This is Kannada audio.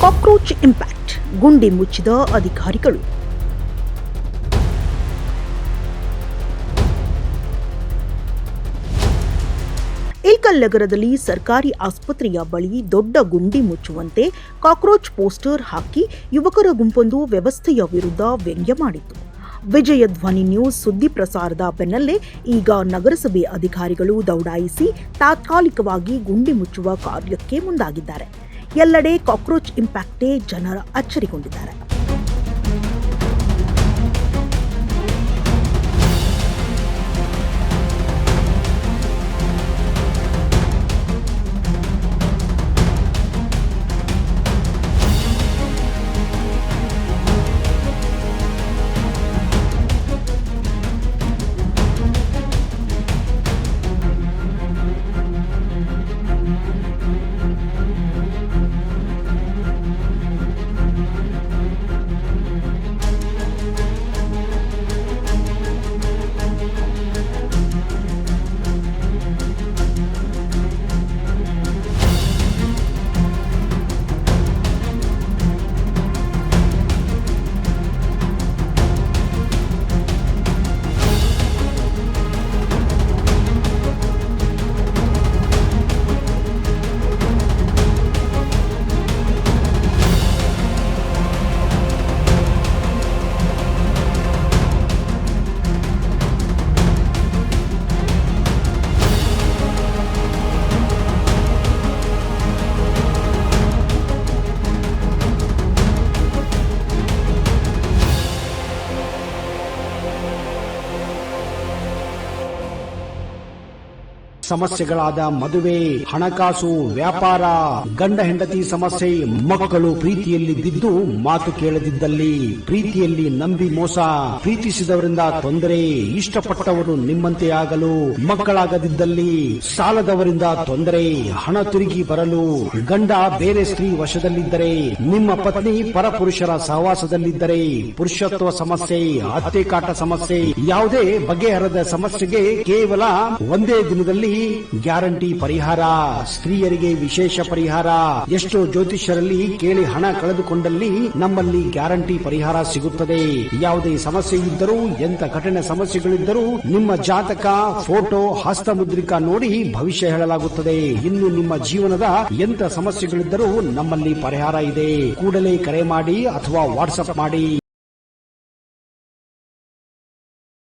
ಕಾಕ್ರೋಚ್ ಇಂಪ್ಯಾಕ್ಟ್, ಗುಂಡಿ ಮುಚ್ಚಿದ ಅಧಿಕಾರಿಗಳು. ಇಲ್ಕಲ್ ನಗರದಲ್ಲಿ ಸರ್ಕಾರಿ ಆಸ್ಪತ್ರೆಯ ಬಳಿ ದೊಡ್ಡ ಗುಂಡಿ ಮುಚ್ಚುವಂತೆ ಕಾಕ್ರೋಚ್ ಪೋಸ್ಟರ್ ಹಾಕಿ ಯುವಕರ ಗುಂಪೊಂದು ವ್ಯವಸ್ಥೆಯ ವಿರುದ್ಧ ವ್ಯಂಗ್ಯ ಮಾಡಿತು. ವಿಜಯ ಧ್ವನಿ ನ್ಯೂಸ್ ಸುದ್ದಿ ಪ್ರಸಾರದ ಬೆನ್ನಲ್ಲೇ ಈಗ ನಗರಸಭೆ ಅಧಿಕಾರಿಗಳು ದೌಡಾಯಿಸಿ ತಾತ್ಕಾಲಿಕವಾಗಿ ಗುಂಡಿ ಮುಚ್ಚುವ ಕಾರ್ಯಕ್ಕೆ ಮುಂದಾಗಿದ್ದಾರೆ. ಎಲ್ಲೆಡೆ ಕಾಕ್ರೋಚ್ ಇಂಪ್ಯಾಕ್ಟೇ ಜನರ ಅಚ್ಚರಿಗೊಂಡಿದ್ದಾರೆ. ಸಮಸ್ಯೆಗಳಾದ ಮದುವೆ, ಹಣಕಾಸು, ವ್ಯಾಪಾರ, ಗಂಡ ಹೆಂಡತಿ ಸಮಸ್ಯೆ, ಮಕ್ಕಳು ಪ್ರೀತಿಯಲ್ಲಿ ಬಿದ್ದು ಮಾತು ಕೇಳದಿದ್ದಲ್ಲಿ, ಪ್ರೀತಿಯಲ್ಲಿ ನಂಬಿ ಮೋಸ, ಪ್ರೀತಿಸಿದವರಿಂದ ತೊಂದರೆ, ಇಷ್ಟಪಟ್ಟವರು ನಿಮ್ಮಂತೆ ಆಗಲು ಮಕ್ಕಳಾಗದಿದ್ದಲ್ಲಿ, ಸಾಲದವರಿಂದ ತೊಂದರೆ, ಹಣ ತಿರುಗಿ ಬರಲು, ಗಂಡ ಬೇರೆ ಸ್ತ್ರೀ ವಶದಲ್ಲಿದ್ದರೆ, ನಿಮ್ಮ ಪತ್ನಿ ಪರಪುರುಷರ ಸಹವಾಸದಲ್ಲಿದ್ದರೆ, ಪುರುಷತ್ವ ಸಮಸ್ಯೆ, ಅತ್ತೆ ಕಾಟ ಸಮಸ್ಯೆ, ಯಾವುದೇ ಬಗೆಹರದ ಸಮಸ್ಯೆಗೆ ಕೇವಲ ಒಂದೇ ದಿನದಲ್ಲಿ ಗ್ಯಾರಂಟಿ ಪರಿಹಾರ. ಸ್ತ್ರೀಯರಿಗೆ ವಿಶೇಷ ಪರಿಹಾರ. ಎಷ್ಟೋ ಜ್ಯೋತಿಷ್ಯರಲ್ಲಿ ಕೇಳಿ ಹಣ ಕಳೆದುಕೊಂಡಲ್ಲಿ ನಮ್ಮಲ್ಲಿ ಗ್ಯಾರಂಟಿ ಪರಿಹಾರ ಸಿಗುತ್ತದೆ. ಯಾವುದೇ ಸಮಸ್ಯೆ ಇದ್ದರೂ, ಎಂತ ಕಠಿಣ ಸಮಸ್ಯೆಗಳಿದ್ದರೂ ನಿಮ್ಮ ಜಾತಕ, ಫೋಟೋ, ಹಸ್ತಮುದ್ರಿಕಾ ನೋಡಿ ಭವಿಷ್ಯ ಹೇಳಲಾಗುತ್ತದೆ. ಇನ್ನು ನಿಮ್ಮ ಜೀವನದ ಎಂತ ಸಮಸ್ಯೆಗಳಿದ್ದರೂ ನಮ್ಮಲ್ಲಿ ಪರಿಹಾರ ಇದೆ. ಕೂಡಲೇ ಕರೆ ಮಾಡಿ ಅಥವಾ ವಾಟ್ಸ್ಆಪ್ ಮಾಡಿ.